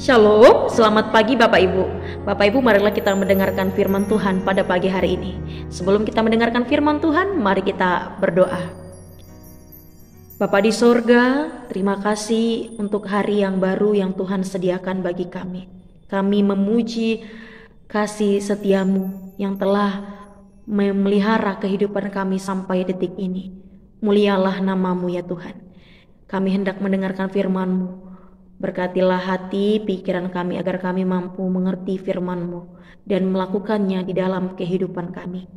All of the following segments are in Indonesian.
Shalom, selamat pagi Bapak Ibu. Bapak Ibu, marilah kita mendengarkan firman Tuhan pada pagi hari ini. Sebelum kita mendengarkan firman Tuhan, mari kita berdoa. Bapa di sorga, terima kasih untuk hari yang baru yang Tuhan sediakan bagi kami. Kami memuji kasih setiamu yang telah memelihara kehidupan kami sampai detik ini. Mulialah namamu ya Tuhan. Kami hendak mendengarkan firman-Mu. Berkatilah hati, pikiran kami agar kami mampu mengerti firman-Mu dan melakukannya di dalam kehidupan kami.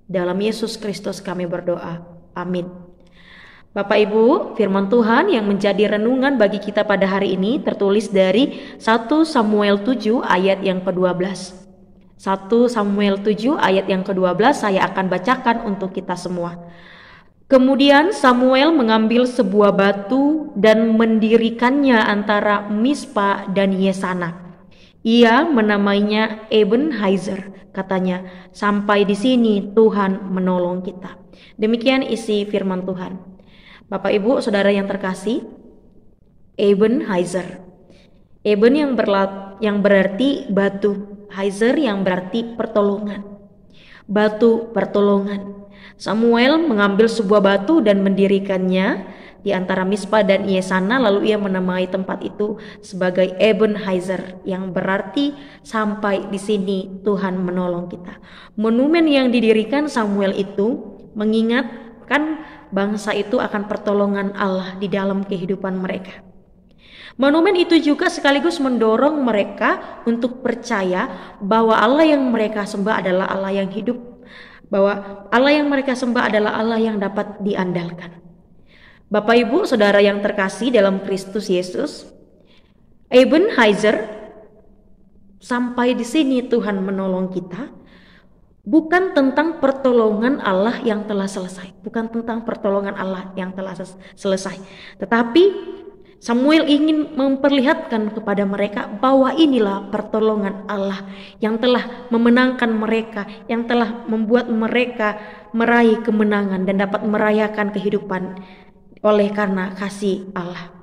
Dalam Yesus Kristus kami berdoa. Amin. Bapak Ibu, firman Tuhan yang menjadi renungan bagi kita pada hari ini tertulis dari 1 Samuel 7 ayat yang ke-12. 1 Samuel 7 ayat yang ke-12 saya akan bacakan untuk kita semua. Kemudian Samuel mengambil sebuah batu dan mendirikannya antara Mispa dan Yesana. Ia menamainya Ebenezer, katanya, sampai di sini Tuhan menolong kita. Demikian isi firman Tuhan. Bapak Ibu, saudara yang terkasih, Ebenezer. Eben yang berarti batu, Heizer yang berarti pertolongan. Batu pertolongan. Samuel mengambil sebuah batu dan mendirikannya di antara Mispa dan Yesana, lalu ia menamai tempat itu sebagai Ebenezer yang berarti sampai di sini Tuhan menolong kita. Monumen yang didirikan Samuel itu mengingatkan bangsa itu akan pertolongan Allah di dalam kehidupan mereka. Monumen itu juga sekaligus mendorong mereka untuk percaya bahwa Allah yang mereka sembah adalah Allah yang hidup, bahwa Allah yang mereka sembah adalah Allah yang dapat diandalkan. Bapak Ibu, saudara yang terkasih dalam Kristus Yesus, Ebenezer, sampai di sini Tuhan menolong kita, bukan tentang pertolongan Allah yang telah selesai, bukan tentang pertolongan Allah yang telah selesai, tetapi Samuel ingin memperlihatkan kepada mereka bahwa inilah pertolongan Allah yang telah memenangkan mereka, yang telah membuat mereka meraih kemenangan dan dapat merayakan kehidupan oleh karena kasih Allah.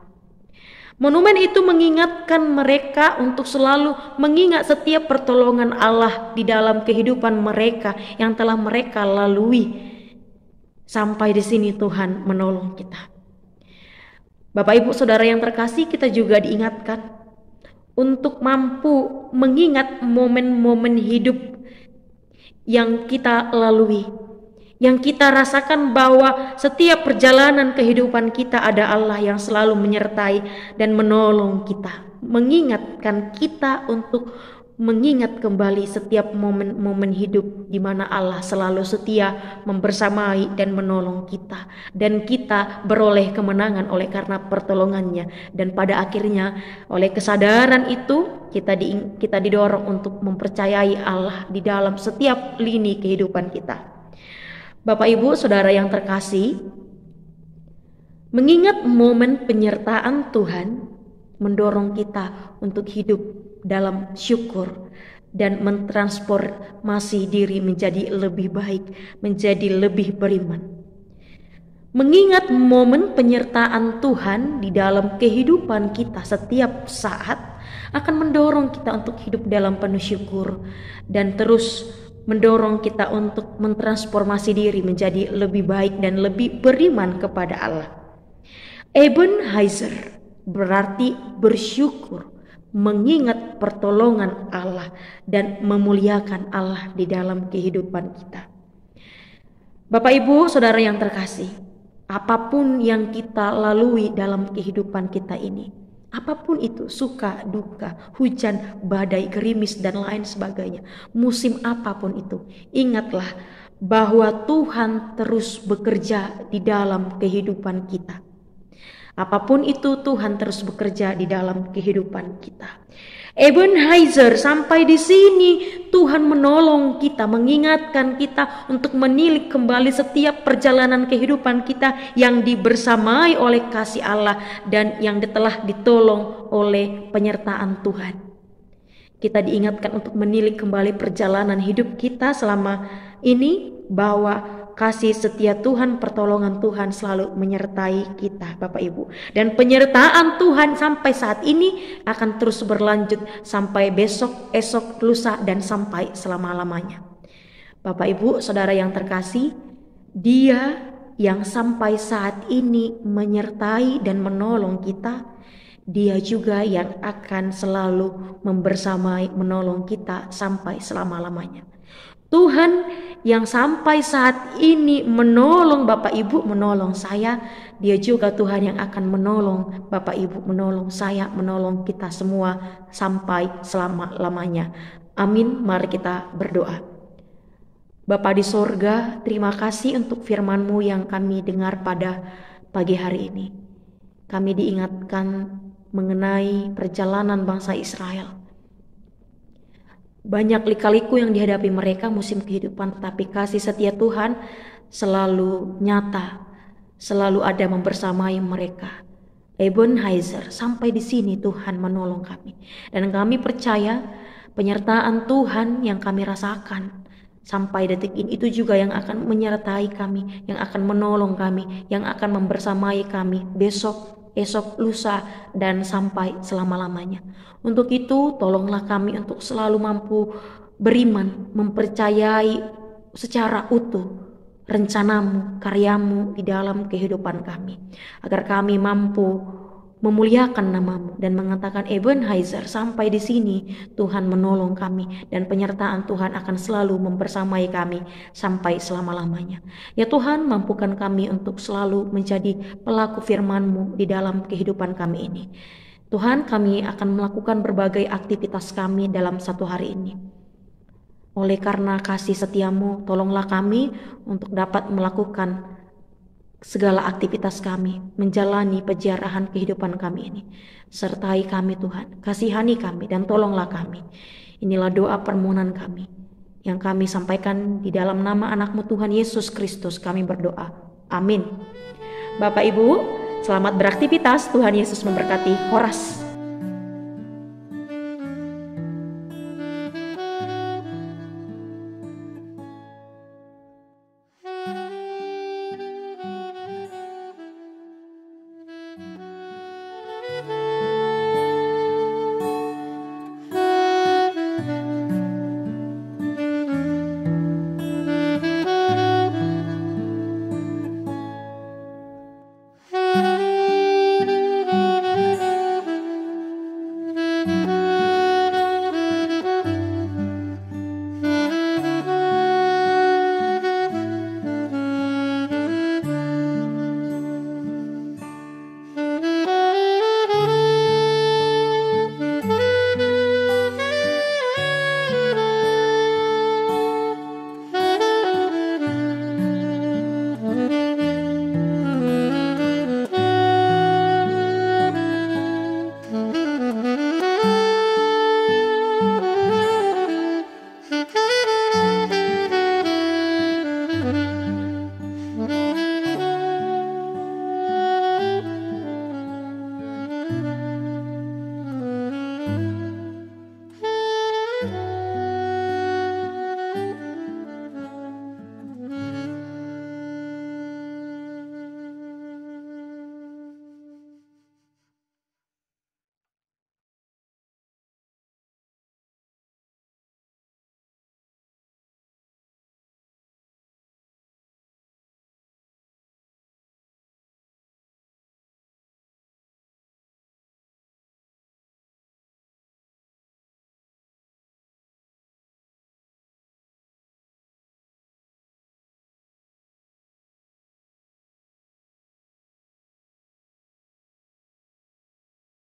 Monumen itu mengingatkan mereka untuk selalu mengingat setiap pertolongan Allah di dalam kehidupan mereka yang telah mereka lalui. Sampai di sini Tuhan menolong kita. Bapak Ibu saudara yang terkasih, kita juga diingatkan untuk mampu mengingat momen-momen hidup yang kita lalui, yang kita rasakan bahwa setiap perjalanan kehidupan kita ada Allah yang selalu menyertai dan menolong kita, mengingatkan kita untuk mengingat kembali setiap momen-momen hidup di mana Allah selalu setia membersamai dan menolong kita, dan kita beroleh kemenangan oleh karena pertolongannya. Dan pada akhirnya oleh kesadaran itu kita didorong untuk mempercayai Allah di dalam setiap lini kehidupan kita. Bapak Ibu saudara yang terkasih, mengingat momen penyertaan Tuhan mendorong kita untuk hidup dalam syukur dan mentransformasi diri menjadi lebih baik, menjadi lebih beriman. Mengingat momen penyertaan Tuhan di dalam kehidupan kita setiap saat akan mendorong kita untuk hidup dalam penuh syukur dan terus mendorong kita untuk mentransformasi diri menjadi lebih baik dan lebih beriman kepada Allah. Ebenezer berarti bersyukur, mengingat pertolongan Allah dan memuliakan Allah di dalam kehidupan kita. Bapak Ibu saudara yang terkasih, apapun yang kita lalui dalam kehidupan kita ini, apapun itu, suka, duka, hujan, badai, gerimis dan lain sebagainya, musim apapun itu, ingatlah bahwa Tuhan terus bekerja di dalam kehidupan kita. Apapun itu, Tuhan terus bekerja di dalam kehidupan kita. Ebenezer, sampai di sini Tuhan menolong kita, mengingatkan kita untuk menilik kembali setiap perjalanan kehidupan kita yang dibersamai oleh kasih Allah dan yang telah ditolong oleh penyertaan Tuhan. Kita diingatkan untuk menilik kembali perjalanan hidup kita selama ini bahwa kasih setia Tuhan, pertolongan Tuhan selalu menyertai kita Bapak Ibu. Dan penyertaan Tuhan sampai saat ini akan terus berlanjut sampai besok, esok, lusa, dan sampai selama-lamanya. Bapak Ibu, saudara yang terkasih, Dia yang sampai saat ini menyertai dan menolong kita, Dia juga yang akan selalu membersamai, menolong kita sampai selama-lamanya. Tuhan yang sampai saat ini menolong Bapak Ibu, menolong saya, Dia juga Tuhan yang akan menolong Bapak Ibu, menolong saya, menolong kita semua sampai selama-lamanya. Amin. Mari kita berdoa. Bapa di sorga, terima kasih untuk firman-Mu yang kami dengar pada pagi hari ini. Kami diingatkan mengenai perjalanan bangsa Israel. Banyak lika-liku yang dihadapi mereka musim kehidupan, tetapi kasih setia Tuhan selalu nyata, selalu ada membersamai mereka. Ebenezer, sampai di sini Tuhan menolong kami. Dan kami percaya penyertaan Tuhan yang kami rasakan sampai detik ini itu juga yang akan menyertai kami, yang akan menolong kami, yang akan membersamai kami besok, esok, lusa, dan sampai selama-lamanya. Untuk itu, tolonglah kami untuk selalu mampu beriman, mempercayai secara utuh rencanamu, karyamu di dalam kehidupan kami. Agar kami mampu memuliakan namamu dan mengatakan Ebenezer, sampai di sini Tuhan menolong kami dan penyertaan Tuhan akan selalu membersamai kami sampai selama-lamanya. Ya Tuhan, mampukan kami untuk selalu menjadi pelaku firman-Mu di dalam kehidupan kami ini. Tuhan, kami akan melakukan berbagai aktivitas kami dalam satu hari ini. Oleh karena kasih setiamu, tolonglah kami untuk dapat melakukan segala aktivitas kami, menjalani peziarahan kehidupan kami ini. Sertai kami Tuhan, kasihani kami dan tolonglah kami. Inilah doa permohonan kami yang kami sampaikan di dalam nama anak-Mu Tuhan Yesus Kristus kami berdoa. Amin. Bapak Ibu, selamat beraktivitas. Tuhan Yesus memberkati. Horas.